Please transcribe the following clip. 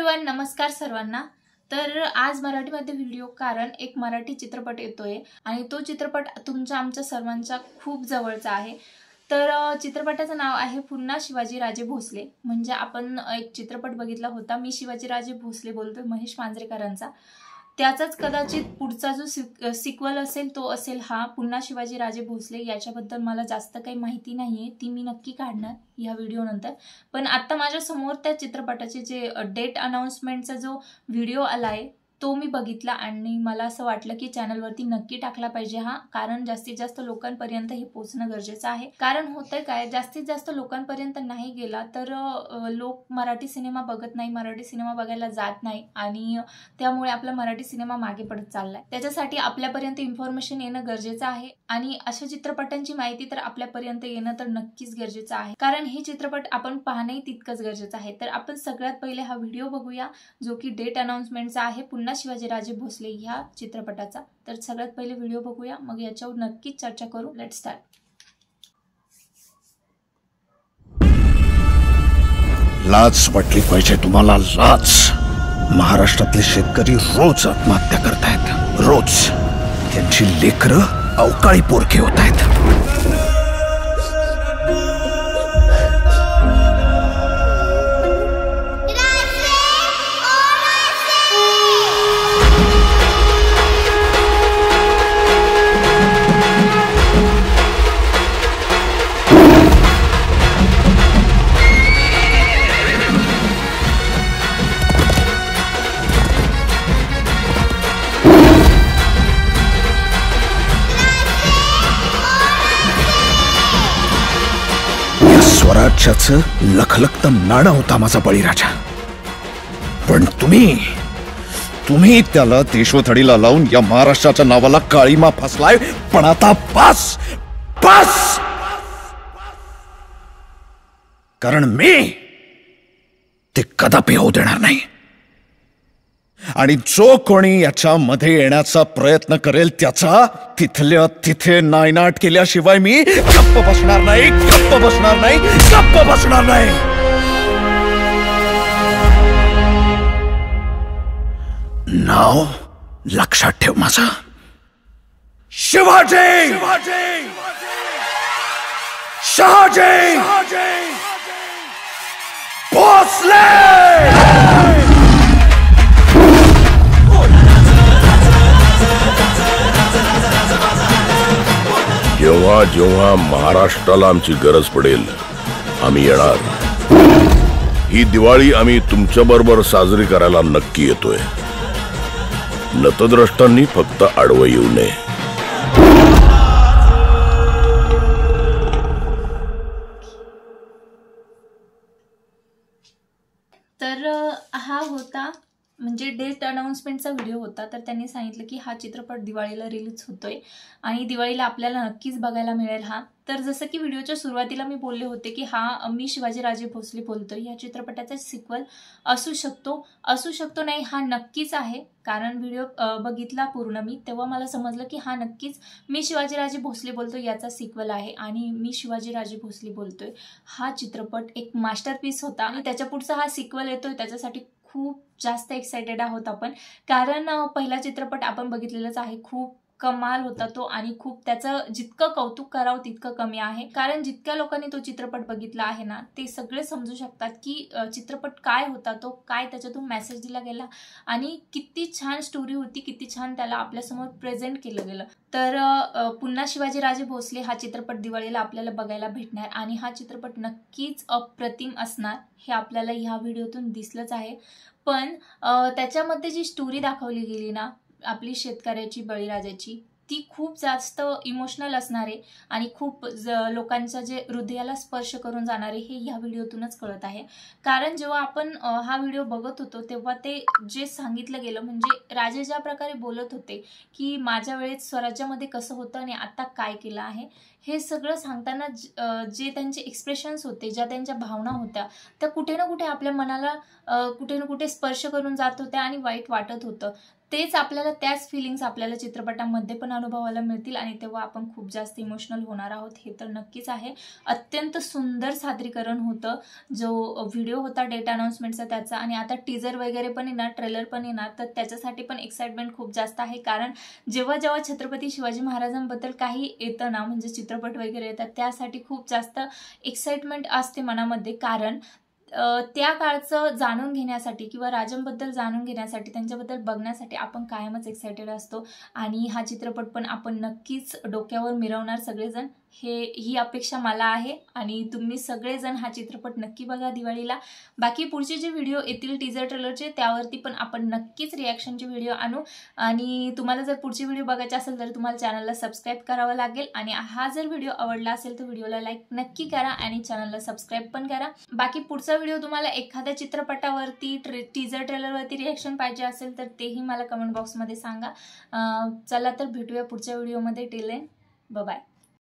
Everyone, नमस्कार सर्वांना। तर आज मराठीमध्ये व्हिडिओ कारण एक मराठी चित्रपट येतोय आणि तो चित्रपट तुमच्या आमच्या सर्वांच्या खूप जवळचा आहे। तर चित्रपटाचं नाव आहे पुन्हा शिवाजीराजे भोसले। म्हणजे आपण एक चित्रपट बघितला होता, मी शिवाजीराजे भोसले बोलतोय, महेश मांजरेकरांचा। त्याचाच कदाचित पुढचा जो सिक्वल असेल तो असेल हा पुन्हा शिवाजीराजे भोसले। याच्याबद्दल मला जास्त काही माहिती नाहीये, ती मी नक्की काढणार या व्हिडिओ नंतर। पण आता माझ्या समोर त्या चित्रपटाचे जे डेट अनाउन्समेंटचा जो व्हिडिओ आलाय तो मी बघितला आणि मला असं वाटलं की चॅनलवरती नक्की टाकला पाहिजे हा, कारण जास्तीत जास्त लोकांपर्यंत हे पोहोचणं गरजेचं आहे। कारण होतंय काय, जास्तीत जास्त लोकांपर्यंत नाही गेला तर लोक मराठी सिनेमा बघत नाही, मराठी सिनेमा बघायला जात नाही आणि त्यामुळे आपला मराठी सिनेमा मागे पडत चाललाय। त्याच्यासाठी आपल्यापर्यंत इन्फॉर्मेशन येणं गरजेचं आहे आणि अशा चित्रपटांची माहिती तर आपल्यापर्यंत येणं तर नक्कीच गरजेचं आहे, कारण हे चित्रपट आपण पाहणंही तितकंच गरजेचं आहे। तर आपण सगळ्यात पहिले हा व्हिडिओ बघूया जो की डेट अनाउन्समेंटचा आहे पुन्हा शिवाजीराजे भोसले ह्या चित्रपटाचा। तर सगळ्यात पहिले व्हिडिओ बघूया, मग याच्यावर नक्कीच चर्चा करू। Let's start. लाज वाटली पाहिजे तुम्हाला, लाज। महाराष्ट्रातले शेतकरी रोज आत्महत्या करतायत, रोज। त्यांची लेकरं अवकाळी पोरके होत आहेत। स्वराज्याचं लखलखतं नाणं होता माझा बळीराजा, पण तुम्ही त्याला देशवथडीला लावून या महाराष्ट्राच्या नावाला काळीमा फासलाय। पण आता बस बस, कारण मी ते कदापि होऊ देणार नाही। आणि जो कोणी याच्यामध्ये येण्याचा प्रयत्न करेल त्याचा तिथल्या तिथे नायनाट केल्याशिवाय मी गप्प बसणार नाही, गप्प बसणार नाही, गप्प बसणार नाही। नाव लक्षात ठेव माझं, शिवाजी शहाजी भोसले। जेव्हा जेव्हा महाराष्ट्राला आमची गरज पडेल आम्ही येणार। ही दिवाळी आम्ही तुमच्या बरोबर साजरी करायला नक्की येतोय। नतद्रष्टांनी फक्त आडवं येऊ नये। तर हा होता म्हणजे डेट अनाउन्समेंटचा व्हिडिओ होता। तर त्यांनी सांगितलं की हा चित्रपट दिवाळीला रिलीज होतोय आणि दिवाळीला आपल्याला नक्कीच बघायला मिळेल हा। तर जसं की व्हिडिओच्या सुरुवातीला मी बोलले होते की हा मी शिवाजीराजे भोसले बोलतोय, या चित्रपटाचा सिक्वल असू शकतो नाही, हा नक्कीच आहे। कारण व्हिडिओ बघितला पूर्ण मी, तेव्हा मला समजलं की हा नक्कीच मी शिवाजीराजे भोसले बोलतोय याचा सिक्वल आहे आणि मी शिवाजीराजे भोसले बोलतोय हा चित्रपट एक मास्टरपीस होता आणि त्याच्या पुढचा हा सिक्वल येतोय त्याच्यासाठी खूप जास्त एक्साइटेड आहोत आपण। कारण पहिला चित्रपट आपण बघितलेलाच आहे, खूप कमाल होता तो आणि खूप त्याचं जितकं कौतुक करावं तितकं कमी आहे। कारण जितक्या लोकांनी तो चित्रपट बघितला आहे ना, ते सगळे समजू शकतात की चित्रपट काय होता, तो काय त्याच्यातून मेसेज दिला गेला आणि किती छान स्टोरी होती, किती छान त्याला आपल्यासमोर प्रेझेंट केलं गेलं। तर पुन्हा शिवाजीराजे भोसले हा चित्रपट दिवाळीला आपल्याला बघायला भेटणार आणि हा चित्रपट नक्कीच अप्रतिम असणार, हे आपल्याला ह्या व्हिडिओतून दिसलंच आहे। पण त्याच्यामध्ये जी स्टोरी दाखवली गेली ना आपली शेतकऱ्याची, बळीराजाची, ती खूप जास्त इमोशनल असणार आहे आणि खूप लोकांच्या जे हृदयाला स्पर्श करून जाणारे हे ह्या व्हिडिओतूनच कळत आहे। कारण जेव्हा आपण हा व्हिडिओ बघत होतो तेव्हा ते जे सांगितलं गेलं, म्हणजे राजे ज्या प्रकारे बोलत होते की माझ्या वेळेत स्वराज्यामध्ये कसं होतं आणि आता काय केलं आहे, हे सगळं सांगताना जे त्यांचे एक्सप्रेशन्स होते, ज्या त्यांच्या भावना होत्या, त्या कुठे ना कुठे आपल्या मनाला कुठे ना कुठे स्पर्श करून जात होत्या आणि वाईट वाटत होतं। तेच आपल्याला त्याच फिलिंग्स आपल्याला चित्रपटामध्ये पण अनुभवायला मिळतील आणि तेव्हा आपण खूप जास्त इमोशनल होणार आहोत, हे तर नक्कीच आहे. अत्यंत सुंदर सादरीकरण होतं, जो व्हिडिओ होता डेट अनाउन्समेंटचा त्याचा, आणि आता टीजर वगैरे पण येणार, ट्रेलर पण येणार, तर त्याच्यासाठी पण एक्साइटमेंट खूप जास्त आहे. कारण जेव्हा जेव्हा छत्रपती शिवाजी महाराजांबद्दल काही येतं ना, म्हणजे चित्रपट वगैरे येतात, त्यासाठी खूप जास्त एक्साइटमेंट असते मनामध्ये. कारण त्या काळचं जाणून घेण्यासाठी किंवा राजांबद्दल जाणून घेण्यासाठी, त्यांच्याबद्दल बघण्यासाठी आपण कायमच एक्साइटेड असतो. आणि हा चित्रपट पण आपण नक्कीच डोक्यावर मिरवणार सगळेजण, ही अपेक्षा मला आहे. आणि तुम्ही सगळेजण हा चित्रपट नक्की बघा दिवाळीला. बाकी पुढचे जे व्हिडिओ येतील टीजर ट्रेलरचे, त्यावरती पण आपण नक्कीच रिॲक्शनचे व्हिडिओ आणू. आणि तुम्हाला जर पुढचे व्हिडिओ बघायचे असेल तर तुम्हाला चॅनलला सबस्क्राईब करावं लागेल. आणि हा जर व्हिडिओ आवडला असेल तर व्हिडिओला लाईक नक्की करा आणि चॅनलला सबस्क्राईब पण करा. बाकी पुढचा व्हिडिओ तुम्हाला एखाद्या चित्रपटावरती टीजर ट्रेलरवरती रिॲक्शन पाहिजे असेल तर तेही मला कमेंट बॉक्समध्ये सांगा. चला तर भेटूया पुढच्या व्हिडिओमध्ये. Till then bye.